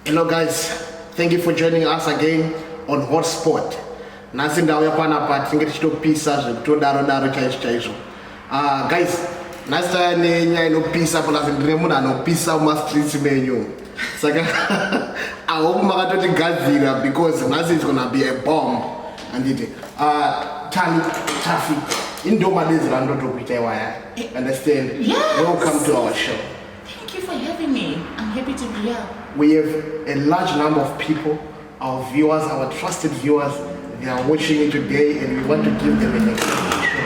Hello guys, thank you for joining us again on Hotspot. Nasi ndawo yapana part tinge tichitopisa zvekutodaro chaizvo. Guys, nasi tane nyaya inopisa plus ndine munhu anopisa mumastreets menyu. Saka I hope makatotigadzira because nasi is gonna be a bomb. Anditi. Taffy, indoma lezi randotokuita iwaya. Understand? Yes. Welcome to our show. Thank you for having me. I'm happy to be here. We have a large number of people, our viewers, our trusted viewers, they are watching it today and we want to give them an explanation.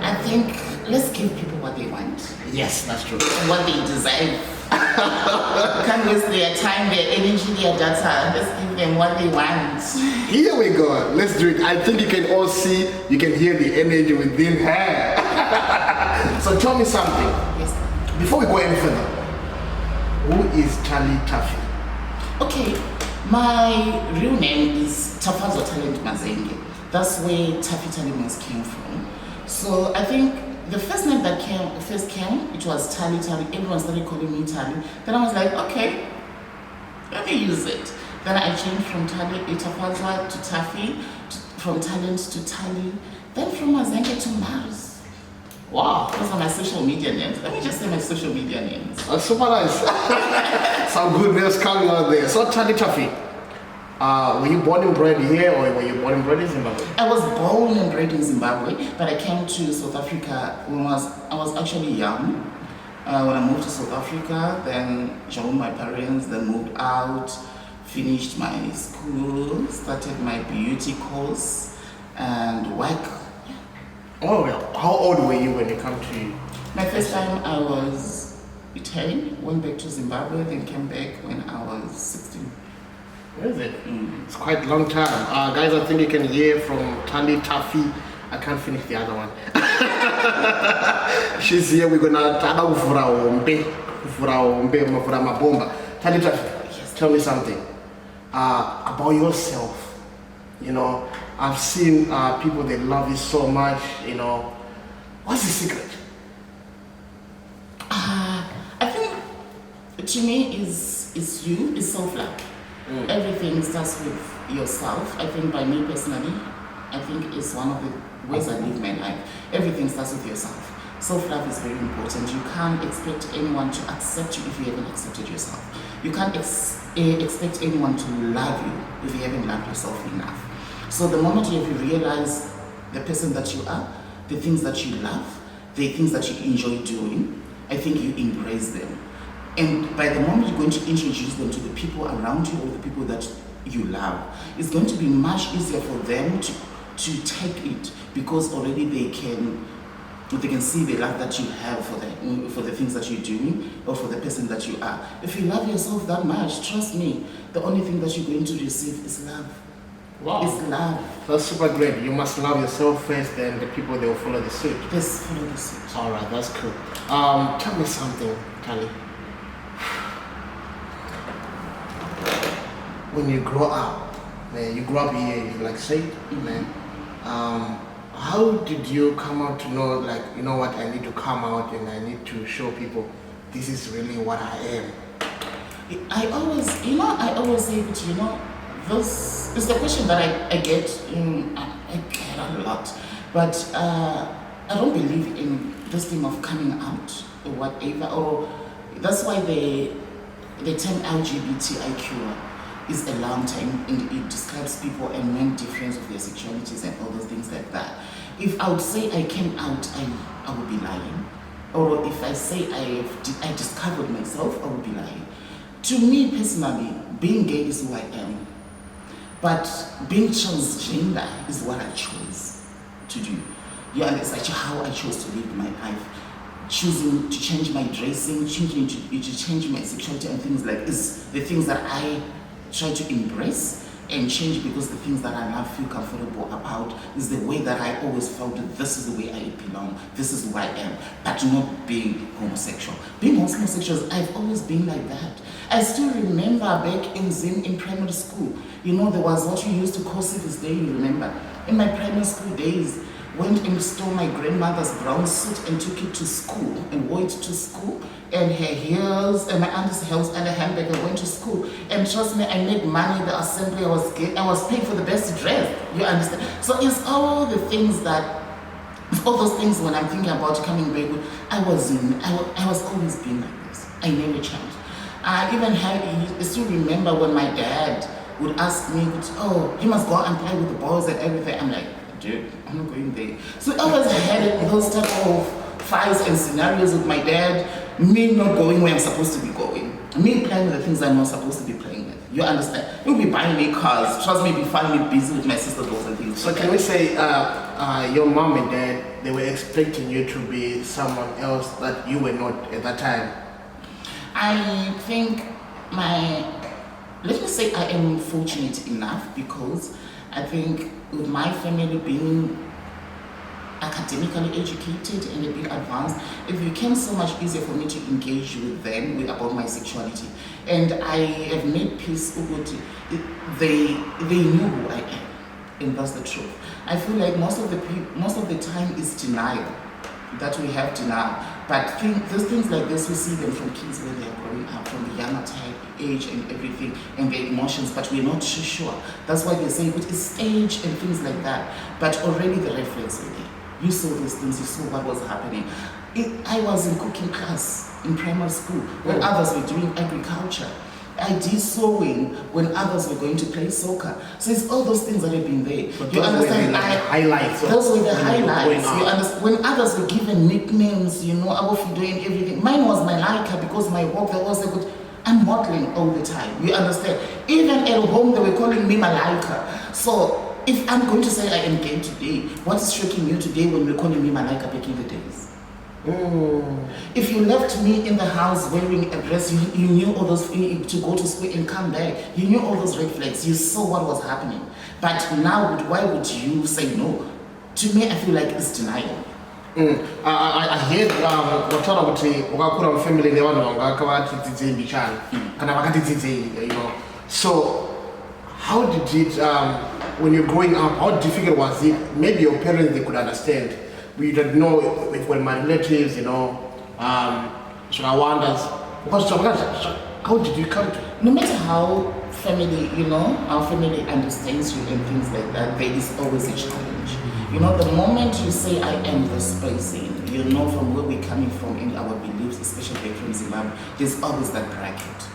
I think let's give people what they want. Yes, that's true. What they deserve. Can't waste their time, their energy, their data. Let's give them what they want. Here we go. Let's do it. I think you can all see, you can hear the energy within her. So tell me something. Yes. Before we go any further, who is Taffy? Okay, my real name is Tafazo Talent Mazenge. That's where Taffy Talent came from. So I think the first name that first came, it was Tally. Everyone started calling me Tally. Then I was like, okay, let me use it. Then I changed from Tafazo to Taffy, from Talent to Tally, then from Mazenge to Marz. Wow, those are my social media names. Let me just say my social media names. That's super nice. Some good names coming out there. So Taffy, were you born and bred here or were you born and bred in Zimbabwe? I was born and bred in Zimbabwe, but I came to South Africa when I was actually young. When I moved to South Africa, then joined my parents, then moved out, finished my school, started my beauty course, and work. Oh, well, how old were you when you come to? My first time I was 10, went back to Zimbabwe, then came back when I was 16. Where is it? It's quite a long time. Guys, I think you can hear from Taffy. I can't finish the other one. She's here. We're gonna Taffy, Yes. tell me something about yourself. You know, I've seen people that love you so much. You know, what's the secret? I think to me is self-love. Everything starts with yourself. I think by me personally, I think it's one of the ways I live my life. Everything starts with yourself. Self-love is very important. You can't expect anyone to accept you if you haven't accepted yourself. You can't expect anyone to love you if you haven't loved yourself enough. So the moment you realize the person that you are, the things that you love, the things that you enjoy doing, I think you embrace them. And by the moment you're going to introduce them to the people around you or the people that you love, it's going to be much easier for them to take it because already they can see the love that you have for the things that you're doing or for the person that you are. If you love yourself that much, trust me, the only thing that you're going to receive is love. Wow. It's love. That's super great. You must love yourself first, then the people they will follow the suit. Yes, follow the suit. All right, that's cool. Tell me something, Tally. When you grow up, man, you grew up here, you like say, man. How did you come out to know, like, you know what, I need to come out and I need to show people this is really what I am? I always say that, this is the question that I get. I get a lot, but I don't believe in this thing of coming out or whatever. Or that's why the term LGBTIQ is a long time, and it describes people and men difference of their sexualities and all those things like that. If I would say I came out, I would be lying. Or if I say I discovered myself, I would be lying. To me personally, being gay is who I am. But being transgender is what I chose to do. Yeah, and it's actually how I chose to live my life. Choosing to change my dressing, choosing to change my sexuality and things like this. The things that I try to embrace and change because the things that I now feel comfortable about is the way that I always felt that this is the way I belong, this is who I am, but not being homosexual. Being homosexual, I've always been like that. I still remember back in primary school, there was what we used to call Civics Day, you remember? In my primary school days, went and stole my grandmother's brown suit and took it to school and wore it to school, and her heels and my auntie's heels and a handbag, and went to school. And trust me, I made money at the assembly. I was paid for the best dress. You understand? So it's all the things that, all those things when I'm thinking about coming back, I was always being like this. I never changed. I still remember when my dad would ask me, oh, you must go and play with the boys and everything. I'm like, dude, I'm not going there. So I always had those type of fights and scenarios with my dad, me not going where I'm supposed to be going, me playing with the things I'm not supposed to be playing with. You understand? He'll be buying me cars, trust me, be finding me busy with my sister's dolls and things. So can we say your mom and dad, they were expecting you to be someone else that you were not at that time? I think let me say I am fortunate enough, because I think with my family being academically educated and a bit advanced, it became so much easier for me to engage with them about my sexuality. And I have made peace with it. They knew who I am, and that's the truth. I feel like most of the time is denial, that we have denial. But those things like this, we see them from kids when they are growing up, from the younger type age and everything, and their emotions, but we're not too sure. That's why they say it is age and things like that. But already the red flags were there. You saw those things, you saw what was happening. I was in cooking class in primary school when others were doing agriculture. I did sewing when others were going to play soccer. So it's all those things that have been there. But you understand? Highlights. Those were the highlights. You understand? When others were given nicknames, our Fido and everything. Mine was my Laika, because my work there was a good. I'm modeling all the time. You understand? Even at home, they were calling me Malaika. So if I'm going to say I am gay today, what is shocking you today when we're calling me Malaika back in the days? If you left me in the house wearing a dress, you knew all those, to go to school and come back, you knew all those red flags, you saw what was happening. But now, why would you say no? To me, I feel like it's denial. I heard wataura kuti wakakura mufamily nevanhu vanga vakavatidzidzei mbichana kana vakatidzidzei, so how did it when you're growing up, how difficult was it? Maybe your parents, they could understand. We don't know if when my relatives, Shrawandas, how did you come to it? No matter how family, our family understands you and things like that, there is always a challenge. The moment you say I am this person, from where we're coming from in our beliefs, especially back from Zimbabwe, there's always that bracket.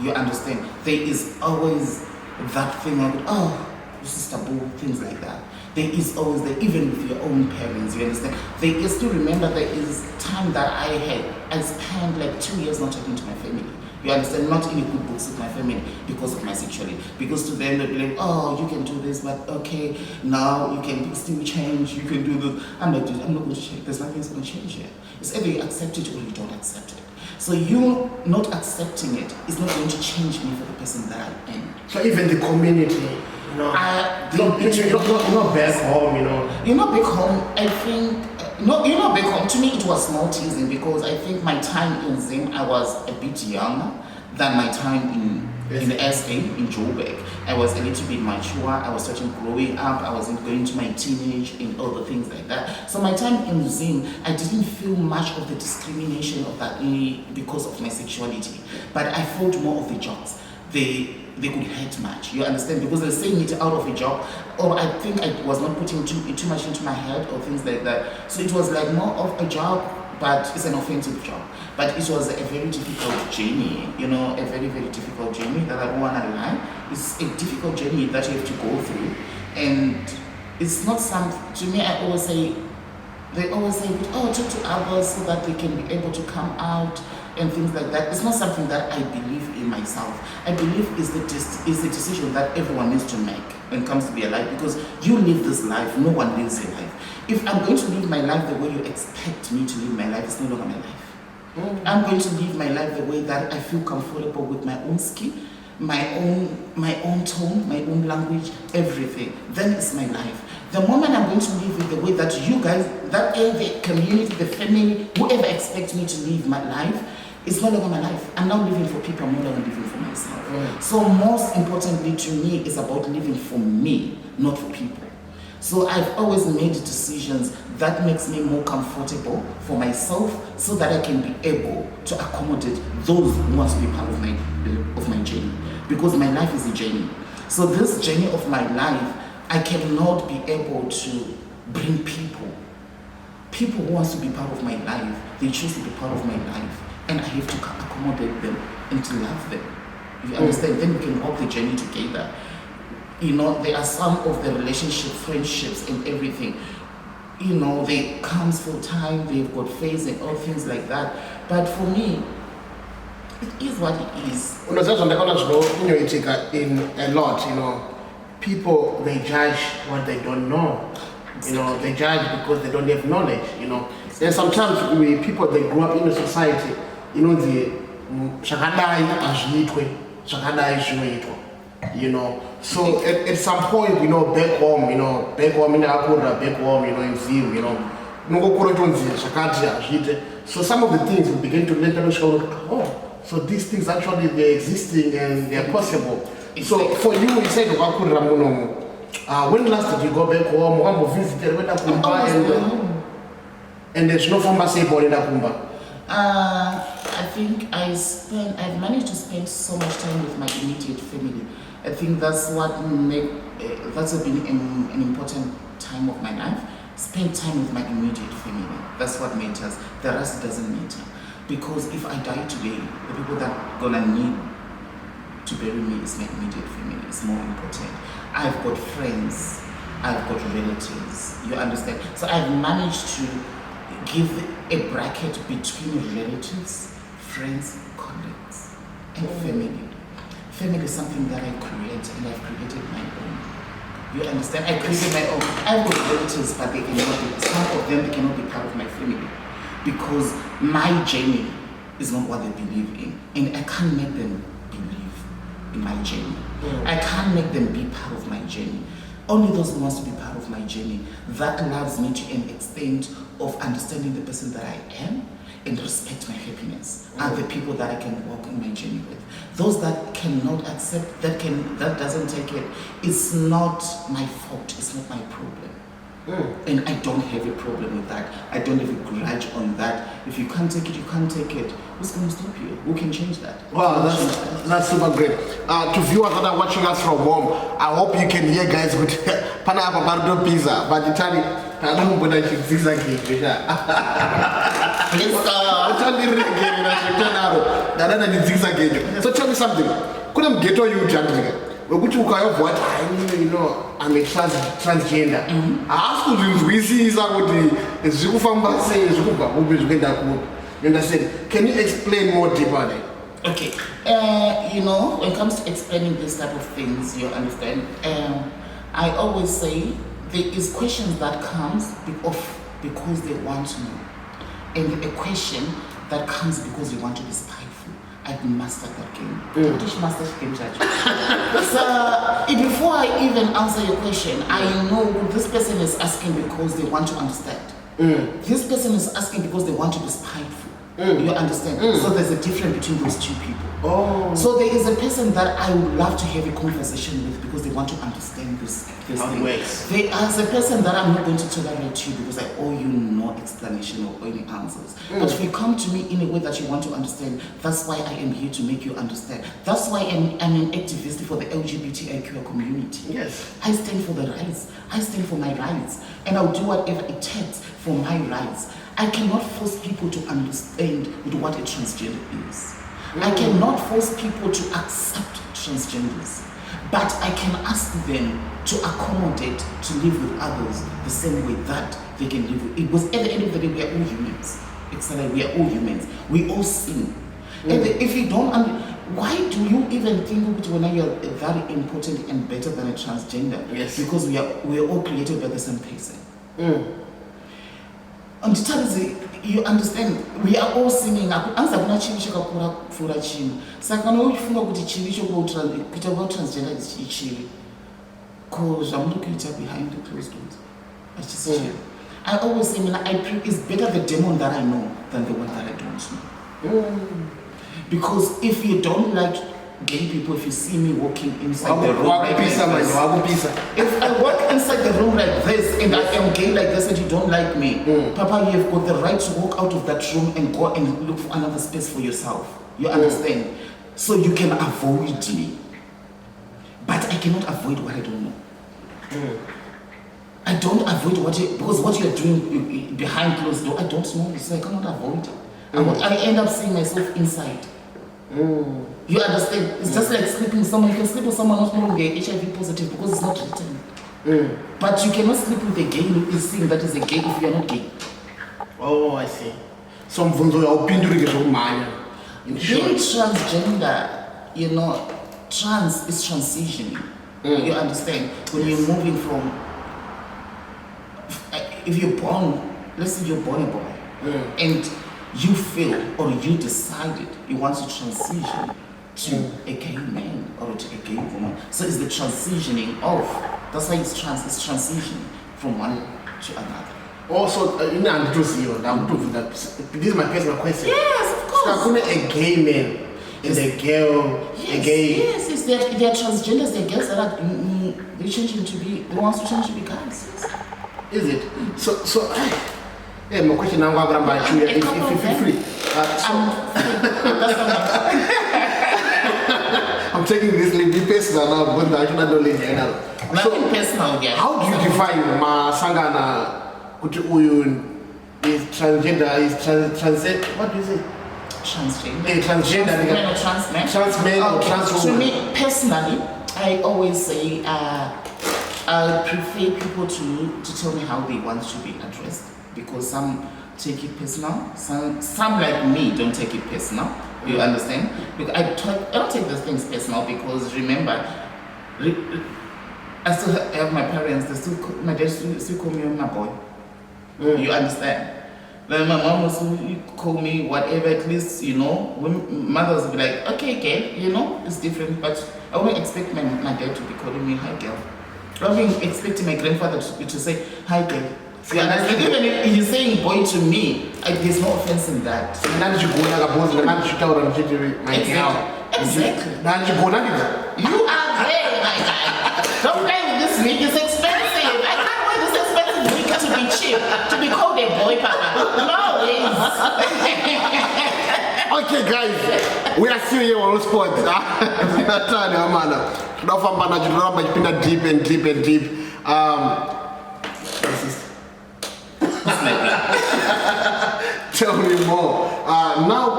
You understand? There is always that thing of, this is taboo, things like that. There is always that, even with your own parents, you understand? There is, to remember, there is time that I spent like 2 years not talking to my family. You understand? Not in good books with my family because of my sexuality. Because to them, they'll be like, oh, you can do this, but okay, now you can still change, you can do this. I'm not going to change. There's nothing that's going to change here. It's either you accept it or you don't accept it. So you not accepting it is not going to change me for the person that I am. So even the community, you're not back home, You're not back home, I think. You're not back home. To me, it was small teasing, because I think my time in Zim, I was a bit younger than my time in SA, in Joburg. I was a little bit mature. I was starting growing up. I wasn't going to my teenage and all the things like that. So my time in Zim, I didn't feel much of the discrimination of that because of my sexuality. But I felt more of the jokes. They could hurt much, you understand? Because they're saying it out of a job, or I think I was not putting too much into my head or things like that. So it was like more of a job, but it's an offensive job. But it was a very difficult journey, a very, very difficult journey that I don't want to lie. It's a difficult journey that you have to go through. And it's not something, to me, they always say, talk to others so that they can be able to come out and things like that. It's not something that I believe in myself. I believe it's the decision that everyone needs to make when it comes to be alive, because you live this life, no one lives a life. If I'm going to live my life the way you expect me to live my life, it's no longer my life. I'm going to live my life the way that I feel comfortable with my own skin, my own tone, my own language, everything. Then it's my life. The moment I'm going to live it the way that you guys, that the community, the family, whoever expects me to live my life, it's no longer my life. I'm now living for people, I'm no longer living for myself. So most importantly to me, it's about living for me, not for people. So I've always made decisions that makes me more comfortable for myself so that I can be able to accommodate those who want to be part of my journey. Because my life is a journey. So this journey of my life, I cannot be able to bring people who wants to be part of my life. They choose to be part of my life, and I have to accommodate them and to love them. You understand? Then we can walk the journey together. There are some of the relationships, friendships, and everything. They comes for time, they've got phase and all things like that. But for me, it is what it is. In a lot, people, they judge what they don't know. They judge because they don't have knowledge. And sometimes people, they grow up in a society, the shakadai azvitwe, shakadai zvinoitwa. So at some point, back home in Akura, back home, in Ziu, so some of the things we begin to later oh, so these things actually they're existing and they're possible. So for you said when last did you go back home? One visited when and there's no pharmacy for in Akumba. I think I've managed to spend so much time with my immediate family. I think that's that's been an important time of my life. Spend time with my immediate family. That's what matters. The rest doesn't matter. Because if I die today, the people that are gonna need to bury me is my immediate family. It's more important. I've got friends, I've got relatives. You understand? So I've managed to give a bracket between relatives, friends, colleagues, and family. Family is something that I create, and I've created my own. You understand? I created my own. I've got relatives, but some of them cannot be part of my family because my journey is not what they believe in, and I can't make them believe in my journey. I can't make them be part of my journey. Only those who want to be part of my journey, that loves me to an extent of understanding the person that I am and respect my happiness, are the people that I can walk on my journey with. Those that cannot accept, that doesn't take it, it's not my fault, it's not my problem. And I don't have a problem with that. I don't have a grudge on that. If you can't take it, you can't take it. Who's going to stop you? Who can change that? Wow, that's super great. To viewers that are watching us from home, I hope you can hear guys with Panapa Bardo Pizza, but the Tani, I don't know if it's exactly. So tell me something. Couldn't get on you, Chandra? I'm a transgender. I asked you, we see you understand? Can you explain more deeply? Okay. When it comes to explaining this type of things, you understand, I always say there is questions that comes because they want to know. And a question that comes because you want to be spiteful. I've mastered that game. British Master's Game Judge. So before I even answer your question, I know this person is asking because they want to understand. This person is asking because they want to be spiteful. You understand? So there's a difference between those two people. So there is a person that I would love to have a conversation with because they want to understand this thing. There is a person that I'm not going to tolerate you because I owe you no explanation or any answers. But if you come to me in a way that you want to understand, that's why I am here to make you understand. That's why I'm an activist for the LGBTIQ community. Yes. I stand for the rights. I stand for my rights. And I'll do whatever it takes for my rights. I cannot force people to understand what a transgender is. I cannot force people to accept transgenders. But I can ask them to accommodate, to live with others the same way that they can live with. Because at the end of the day, we are all humans. We are all humans. We all sin. And if you don't, why do you even think when you are very important and better than a transgender? Yes. Because we are all created by the same person. And you understand, we are all singing. Answer chivi chakakura kupfuura chinhu. Saka kana uchifunga kuti chivi chokuita transgender is chivi. Ko zvamuri kuita behind the closed doors. I always say, it's better the demon that I know than the one that I don't know. Because if you don't like gay people, if you see me walking inside the room If I walk inside the room like this and I am gay like this and you don't like me, Papa, you have got the right to walk out of that room and go and look for another space for yourself. You understand? So you can avoid me. But I cannot avoid what I don't know. I don't avoid because what you're doing behind closed door, I don't know, so I cannot avoid it. I end up seeing myself inside. You understand? It's just like sleeping with someone. You can sleep with someone not knowing they're HIV positive because it's not written. But you cannot sleep with a gay who is saying that is a gay if you are not gay. Oh, I see. So mvunzo ya upinduri ngezvomanya. Being transgender, you know, trans is transitioning. You understand? When you're moving from, if you're born, let's say you're born a boy, and you feel or you decided you want to transition to a gay man or to a gay woman. So it's the transitioning of, that's why it's transitioning from one to another. Also, this is my personal question. Yes, of course. So, a gay man and a girl, yes, a gay. Yes, they're transgenders, they're girls that are, they're changing to be, they want to change to be guys. Yes. Is it? So, yeah, my question now about you. If you feel free. I'm taking this little personal now, but I should not know later. Nothing personal, yeah. How do you define Sangana? Is transgender, is what do you say? Transgender. Transgender. Trans men or trans women? To me, personally, I always say I prefer people to tell me how they want to be addressed, because some take it personal, some like me don't take it personal. You understand? Because I don't take those things personal, because remember, I still have my parents. My dad still call me my boy. You understand? Like my mom also call me whatever, at least, you know, when mothers will be like, okay, girl, you know, it's different, but I wouldn't expect my dad to be calling me hi girl. I wouldn't expect my grandfather to say hi girl. You understand? Even if he's saying boy to me, there's no offense in that. Exactly. You are there, my guy. Don't play with this wig, it's expensive. I can't wear this expensive wig to be cheap, to be called a boy, Papa. No, okay, guys, we are still here on sport. Deep and deep and deep. Tell me more. Now,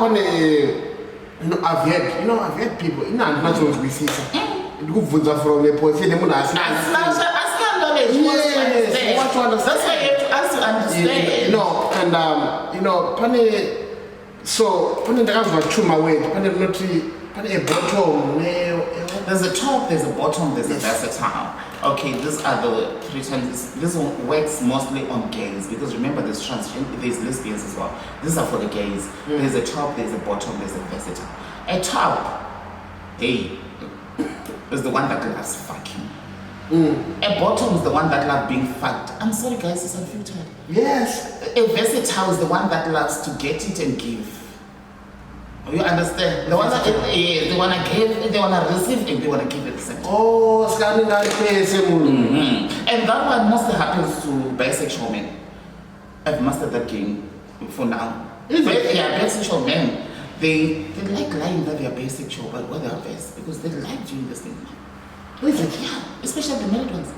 I've had people. Not so we see. From a position, knowledge. What to understand? That's why you have to ask to understand. So, there's a top, there's a bottom, there's a versatile. Okay, these are the three terms. This one works mostly on gays, because remember there's transgender, there's lesbians as well. These are for the gays. There's a top, there's a bottom, there's a versatile. A top, hey, is the one that loves fucking. A bottom is the one that loves being fucked. I'm sorry guys, it's unfiltered. Yes. A versatile is the one that loves to get it and give. You understand? The one that they want to give, they want to receive, and they want to give at the same time. Oh, and that one mostly happens to bisexual men. I've mastered that game for now. Yeah, bisexual men, they like lying that they are bisexual, but what they are best, because they like doing this thing. Is it? Yeah, especially the married ones.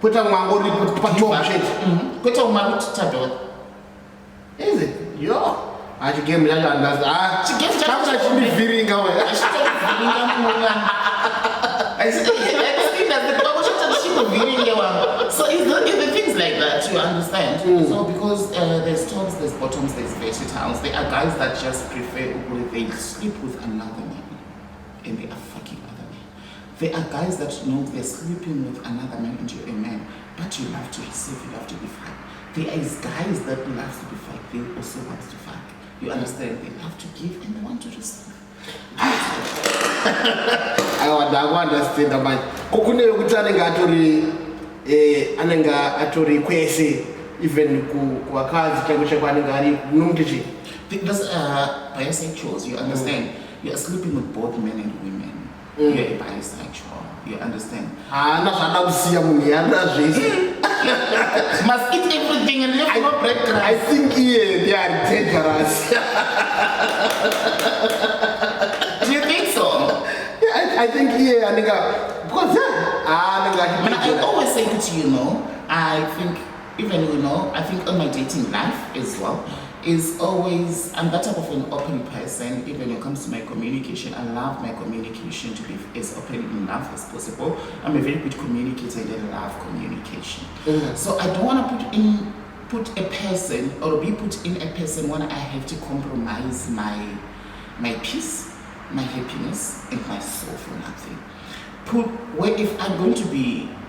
Put on is it? Yo. I should give me that understand. She gets feeling away. So it's the things like that, you understand? So because there's tops, there's bottoms, there's versatiles. There are guys that just prefer they sleep with another man and they are fucking other men. There are guys that know they're sleeping with another man and you're a man, but you love to receive, you love to be fucked. There is guys that love to be fucked, they also want to fuck. You understand? They love to give and they want to receive. I understand, man. Kokune yokuti anenge atori kwese even kuwakazi chako chakwanenge ari nungichi. Because bisexuals, you understand, you are sleeping with both men and women. You're a bisexual, you understand? Must eat everything and live no bread. I think they are dangerous. Do you think so? Yeah, I think because I always say to you, I think even I think on my dating life as well is always, I'm that type of an open person. Even when it comes to my communication, I love my communication to be as open enough as possible. I'm a very good communicator and I love communication. So I don't want to put a person or be put in a person when I have to compromise my peace, my happiness, and my soul for nothing.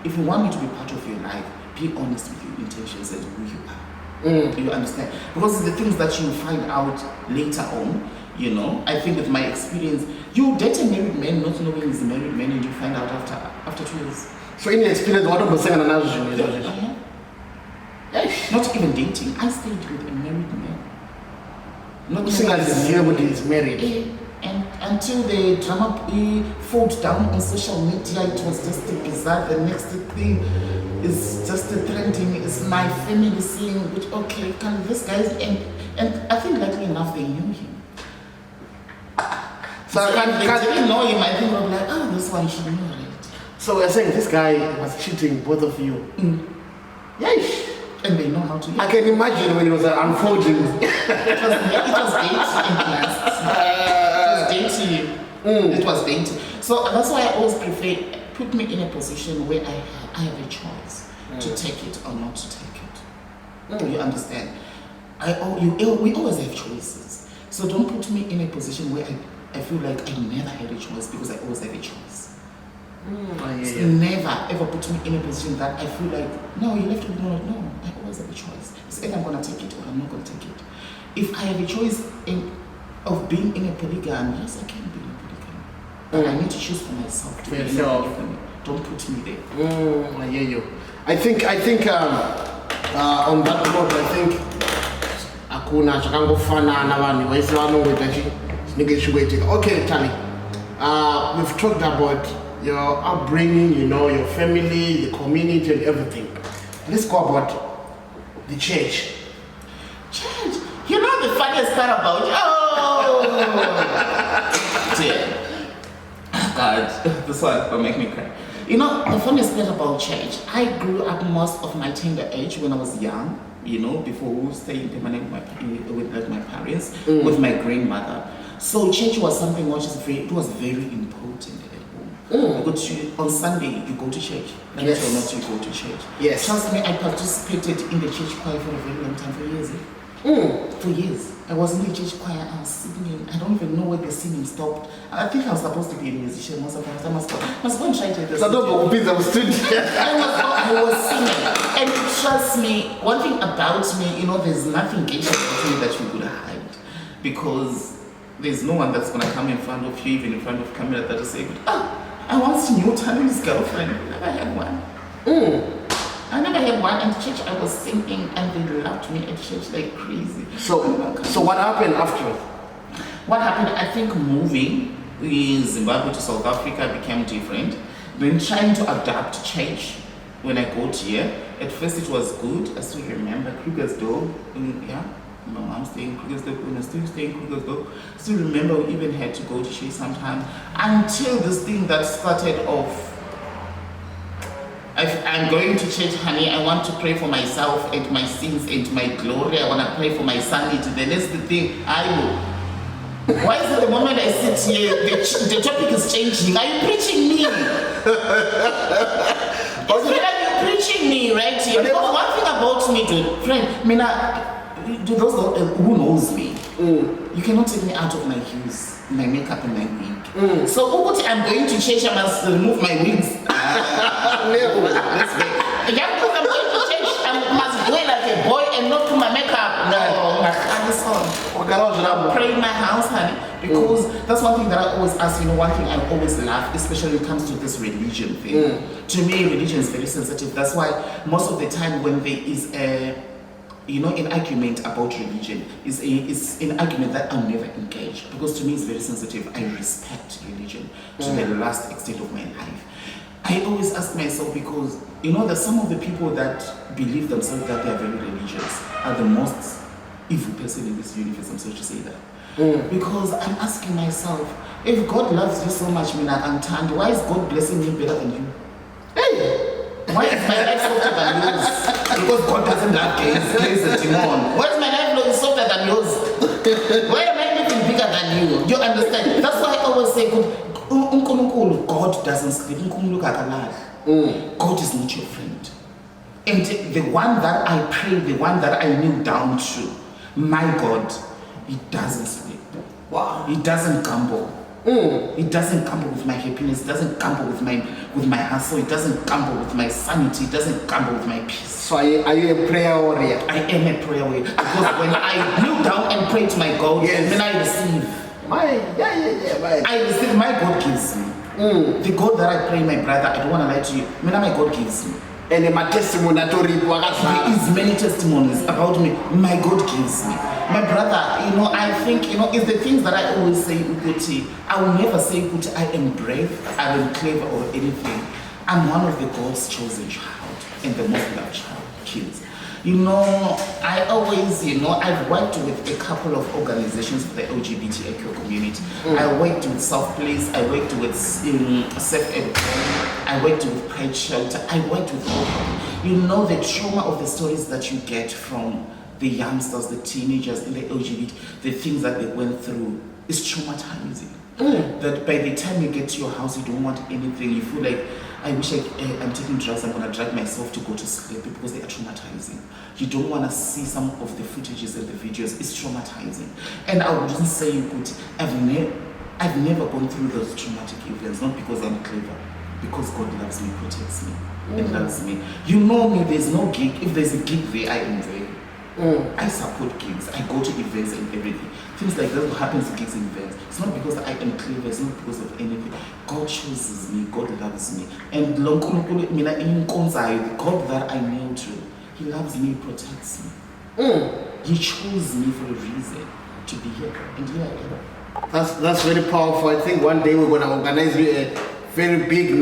If you want me to be part of your life, be honest with your intentions and who you are. You understand? Because the things that you find out later on, I think with my experience, you date a married man not knowing he's a married man and you find out after 2 years. So in your experience, what was saying another not even dating. I stayed with a married man. Not everybody is married. And until the drama fought down on social media, it was just a bizarre. The next thing is just a trending. It's my family saying, okay, can this guy, and I think likely enough they knew him. So they didn't know him. I think I'm like, this one should know it. So we're saying this guy was cheating both of you. Yes. And they know how to. I can imagine when it was unfolding. it was dating in class. It was dating. So that's why I always prefer put me in a position where I have a choice to take it or not to take it. You understand? We always have choices. So don't put me in a position where I feel like I never had a choice because I always have a choice. So never ever put me in a position that I feel like, no, you left with no, I always have a choice. It's either I'm going to take it or I'm not going to take it. If I have a choice of being in a polygamy, yes, I can be in a polygamy. But I need to choose for myself to be in a polygamy. Don't put me there. I hear you. I think on that note, I think akuna chakangofana na vanhu vaisi vanongoita chingwe. Okay, Tali. We've talked about your upbringing, your family, the community, and everything. Let's go about the church. Church? The funniest part about dear. God, this one will make me cry. The funniest part about church, I grew up most of my tender age when I was young, before staying permanent with my parents, with my grandmother. So church was something which it was very important at home. On Sunday, you go to church. Yes. Or not, you go to church. Yes. Trust me, I participated in the church choir for a very long time, for years. For years. I was in the church choir, I was singing. I don't even know where the singing stopped. I think I was supposed to be a musician most of the time. I must go and try to do this. I was singing. And trust me, one thing about me, there's nothing gay about me that you could hide. Because there's no one that's going to come in front of you, even in front of camera, that will say, I once knew Tani's girlfriend. I never had one. I never had one. In church, I was singing and they loved me at church like crazy. So what happened after? What happened, I think moving in Zimbabwe to South Africa became different. Then trying to adapt church when I got here. At first it was good. I still remember Krugersdorp. My mom staying in Krugersdorp, when I still staying in Krugersdorp. Still remember we even had to go to church sometime. Until this thing that started off. I'm going to church, honey. I want to pray for myself and my sins and my glory. I want to pray for my sanity. Then that's the thing. Why is it the moment I sit here, the topic is changing? Are you preaching me? It's like you're preaching me right here. Because one thing about me, dude, friend, those who knows me, you cannot take me out of my hues, my makeup and my wig. So I'm going to church, I must remove my wigs. Let's wait. Because I'm going to church, I must wear like a boy and not put my makeup. No, I'm praying in my house, honey. Because that's one thing that I always ask, one thing I always laugh, especially when it comes to this religion thing. To me, religion is very sensitive. That's why most of the time when there is a an argument about religion is an argument that I'll never engage, because to me it's very sensitive. I respect religion to the last extent of my life. I always ask myself, because that some of the people that believe themselves that they are very religious are the most evil person in this universe. I'm sorry to say that. Because I'm asking myself, if God loves you so much, Mina Antand, why is God blessing me better than you? Hey! Why is my life softer than yours? Because God doesn't love gays and Timon. Why is my life softer than yours? Why am I living bigger than you? You understand? That's why I always say, God doesn't sleep. God is not your friend. And the one that I pray, the one that I kneel down to, my God, he doesn't sleep. Wow. He doesn't gamble. It doesn't gamble with my happiness. It doesn't gamble with my hustle. It doesn't gamble with my sanity. It doesn't gamble with my peace. So are you a prayer warrior? I am a prayer warrior, because when I kneel down and pray to my God, then I receive. I receive. My God gives me. The God that I pray, my brother, I don't want to lie to you. My God gives me. And my testimony that there is many testimonies about me. My God gives me. My brother, I think, it's the things that I always say, Ukuti. I will never say, Ukuti, I am brave, I am clever or anything. I'm one of the God's chosen child and the most loved child, kids. I always, I've worked with a couple of organizations for the LGBTQ community. I worked with South Place, I worked with Safe Education, I worked with Pride Shelter, I worked with all. The trauma of the stories that you get from the youngsters, the teenagers in the LGBT, the things that they went through is traumatizing. That by the time you get to your house, you don't want anything. You feel like, I wish I'm taking drugs, I'm going to drag myself to go to sleep, because they are traumatizing. You don't want to see some of the footages and the videos. It's traumatizing. And I wouldn't say you could. I've never gone through those traumatic events, not because I'm clever, because God loves me, protects me, and loves me. You know me, there's no gig. If there's a gig there, I am there. I support gigs. I go to events and everything. Things like that happens to gigs and events. It's not because I am clever. It's not because of anything. God chooses me. God loves me. And the God that I kneel to, he loves me, protects me. He chose me for a reason to be here. And here I am. That's very powerful. I think one day we're going to organize a very big